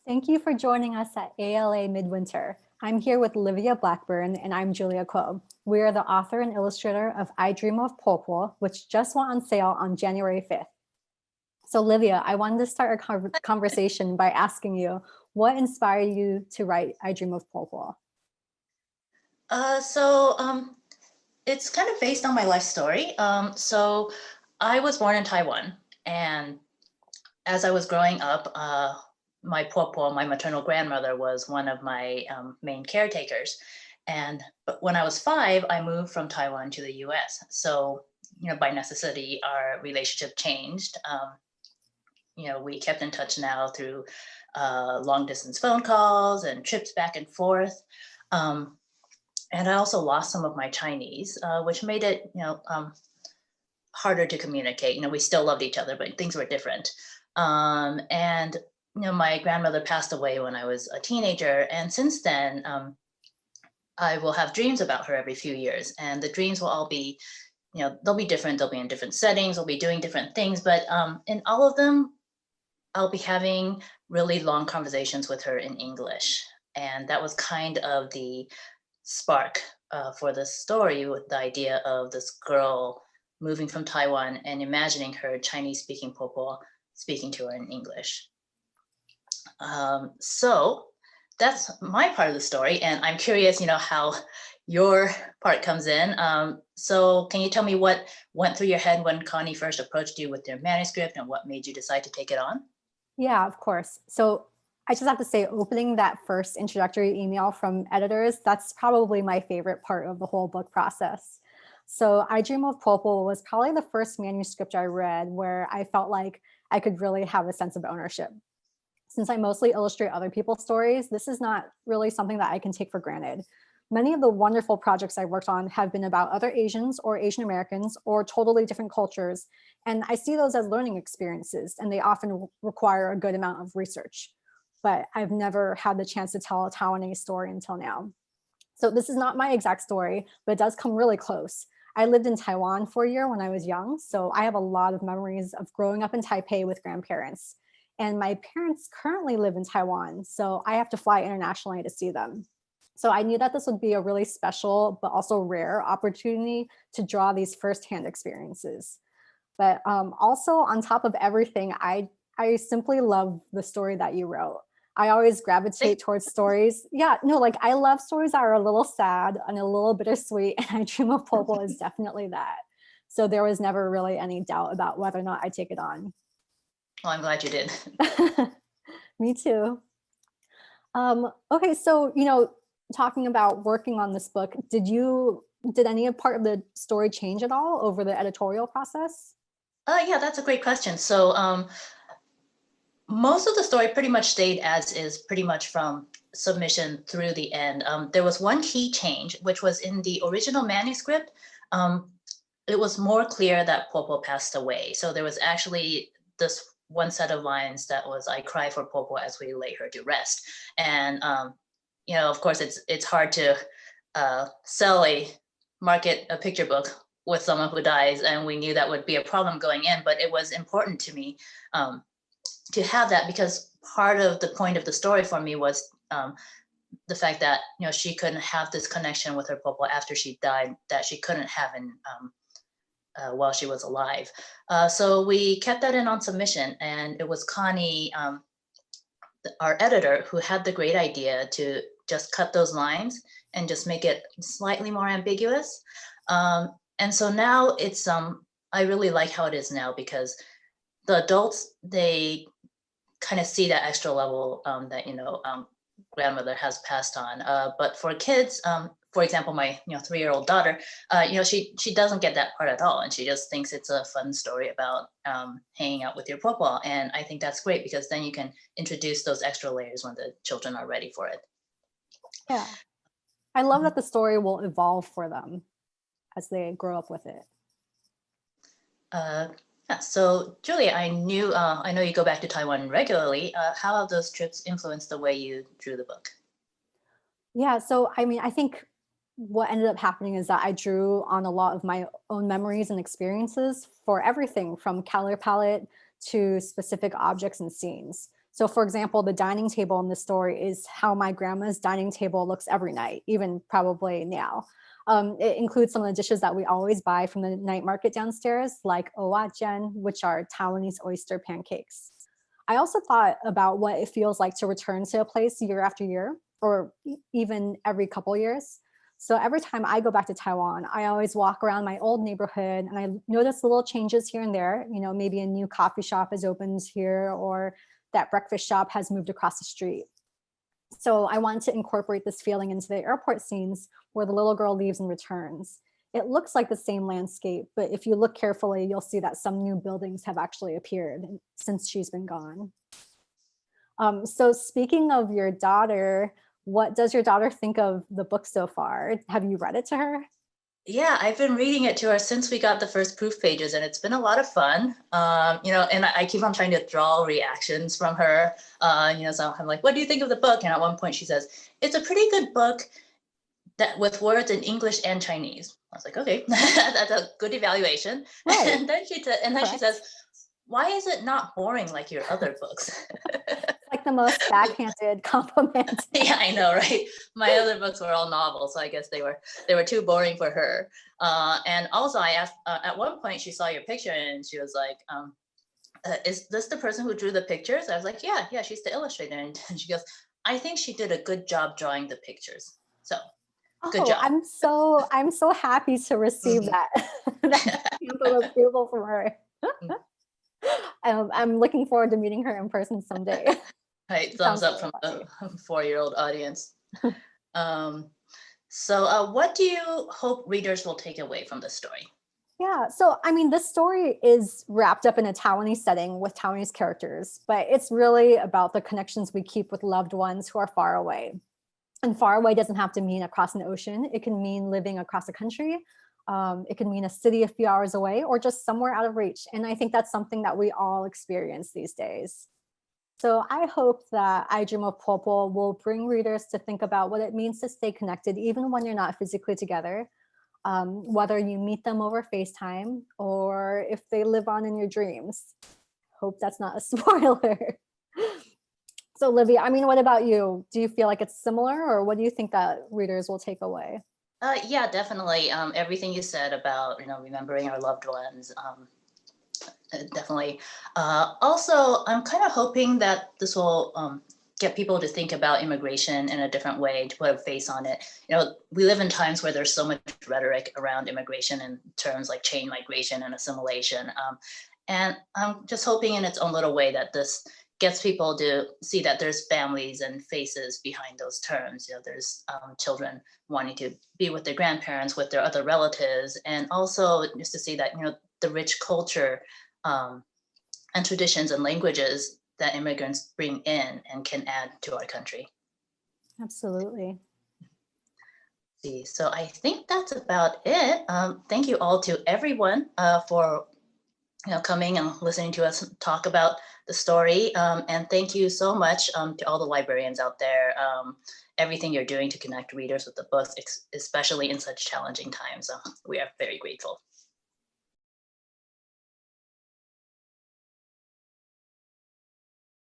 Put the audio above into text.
Thank you for joining us at ALA Midwinter. I'm here with Livia Blackburne and I'm Julia Quo. We are the author and illustrator of I Dream of POPO, which just went on sale on January 5th. So Livia, I wanted to start our conversation by asking you, what inspired you to write I Dream of POPO? It's kind of based on my life story. So I was born in Taiwan, and as I was growing up, my POPO, my maternal grandmother, was one of my main caretakers. But when I was 5, I moved from Taiwan to the U.S. So, by necessity, our relationship changed. We kept in touch now through long distance phone calls and trips back and forth. And I also lost some of my Chinese, which made it, harder to communicate. We still loved each other, but things were different. And my grandmother passed away when I was a teenager, and since then, I will have dreams about her every few years, and the dreams will all be, they'll be different. They'll be in different settings. We'll be doing different things, but in all of them, I'll be having really long conversations with her in English, and that was kind of the spark for the story, with the idea of this girl moving from Taiwan and imagining her Chinese speaking POPO speaking to her in English. So that's my part of the story, and I'm curious, how your part comes in. So can you tell me what went through your head when Connie first approached you with your manuscript, and what made you decide to take it on? Yeah, of course. So I just have to say, opening that first introductory email from editors, that's probably my favorite part of the whole book process. So I Dream of POPO was probably the first manuscript I read where I felt like I could really have a sense of ownership. Since I mostly illustrate other people's stories, this is not really something that I can take for granted. Many of the wonderful projects I worked on have been about other Asians or Asian Americans or totally different cultures. And I see those as learning experiences, and they often require a good amount of research. But I've never had the chance to tell a Taiwanese story until now. So this is not my exact story, but it does come really close. I lived in Taiwan for a year when I was young, so I have a lot of memories of growing up in Taipei with grandparents. And my parents currently live in Taiwan, so I have to fly internationally to see them. So I knew that this would be a really special, but also rare opportunity to draw these firsthand experiences. But also on top of everything, I simply love the story that you wrote. I always gravitate towards stories. Yeah, no, like I love stories that are a little sad and a little bittersweet, and I Dream of POPO is definitely that. So there was never really any doubt about whether or not I take it on. Well, I'm glad you did. Me too. Okay, so talking about working on this book, did any part of the story change at all over the editorial process? Yeah, that's a great question. So most of the story pretty much stayed as is, pretty much from submission through the end. There was one key change, which was in the original manuscript. It was more clear that POPO passed away. So there was actually this one set of lines that was, "I cry for POPO as we lay her to rest." And of course, it's hard to market a picture book with someone who dies, and we knew that would be a problem going in. But it was important to me to have that, because part of the point of the story for me was the fact that she couldn't have this connection with her POPO after she died, that she couldn't have in while she was alive. So we kept that in on submission, and it was Connie, our editor, who had the great idea to just cut those lines and just make it slightly more ambiguous. And so now it's I really like how it is now, because the adults, they kind of see that extra level that grandmother has passed on. But for kids, for example, my 3-year-old daughter, she doesn't get that part at all, and she just thinks it's a fun story about hanging out with your POPO. And I think that's great, because then you can introduce those extra layers when the children are ready for it. Yeah, I love that the story will evolve for them as they grow up with it. Yeah. So Julia, I know you go back to Taiwan regularly. How have those trips influenced the way you drew the book? Yeah, so I mean, I think what ended up happening is that I drew on a lot of my own memories and experiences for everything from color palette to specific objects and scenes. So for example, the dining table in the story is how my grandma's dining table looks every night, even probably now. It includes some of the dishes that we always buy from the night market downstairs, like owajen, which are Taiwanese oyster pancakes. I also thought about what it feels like to return to a place year after year, or even every couple years. So every time I go back to Taiwan, I always walk around my old neighborhood and I notice little changes here and there. You know, maybe a new coffee shop has opened here, or that breakfast shop has moved across the street. So I wanted to incorporate this feeling into the airport scenes where the little girl leaves and returns. It looks like the same landscape, but if you look carefully, you'll see that some new buildings have actually appeared since she's been gone. So speaking of your daughter, what does your daughter think of the book so far? Have you read it to her? Yeah, I've been reading it to her since we got the first proof pages, and it's been a lot of fun. And I keep on trying to draw reactions from her. So I'm like, "What do you think of the book?" And at one point, she says, "It's a pretty good book that with words in English and Chinese." I was like, "Okay, that's a good evaluation." Right, And then she correct. says, "Why is it not boring like your other books?" Like the most backhanded compliment. Yeah, I know, right? My other books were all novels, so I guess they were too boring for her. And also, I asked at one point she saw your picture and she was like, "Is this the person who drew the pictures?" I was like, "Yeah, yeah, she's the illustrator." And she goes, "I think she did a good job drawing the pictures." So good Oh, job. I'm so happy to receive Mhm. that that stamp of approval from her. I'm looking forward to meeting her in person someday. Right, It thumbs sounds up really from the funny. 4-year-old audience. Um, so, what do you hope readers will take away from the story? Yeah, so I mean, this story is wrapped up in a Taiwanese setting with Taiwanese characters, but it's really about the connections we keep with loved ones who are far away. And far away doesn't have to mean across an ocean. It can mean living across a country. It can mean a city a few hours away, or just somewhere out of reach. And I think that's something that we all experience these days. So I hope that I Dream of Popo will bring readers to think about what it means to stay connected, even when you're not physically together, whether you meet them over FaceTime or if they live on in your dreams. Hope that's not a spoiler. So, Livia, I mean, what about you? Do you feel like it's similar, or what do you think that readers will take away? Yeah, definitely. Everything you said about remembering our loved ones. Definitely. Also, I'm kind of hoping that this will get people to think about immigration in a different way, to put a face on it. We live in times where there's so much rhetoric around immigration and terms like chain migration and assimilation. And I'm just hoping in its own little way that this gets people to see that there's families and faces behind those terms. There's children wanting to be with their grandparents, with their other relatives, and also just to see that, the rich culture um, and traditions and languages that immigrants bring in and can add to our country. Absolutely. See, so I think that's about it. Thank you all to everyone for coming and listening to us talk about the story. And thank you so much to all the librarians out there. Everything you're doing to connect readers with the books, especially in such challenging times. We are very grateful.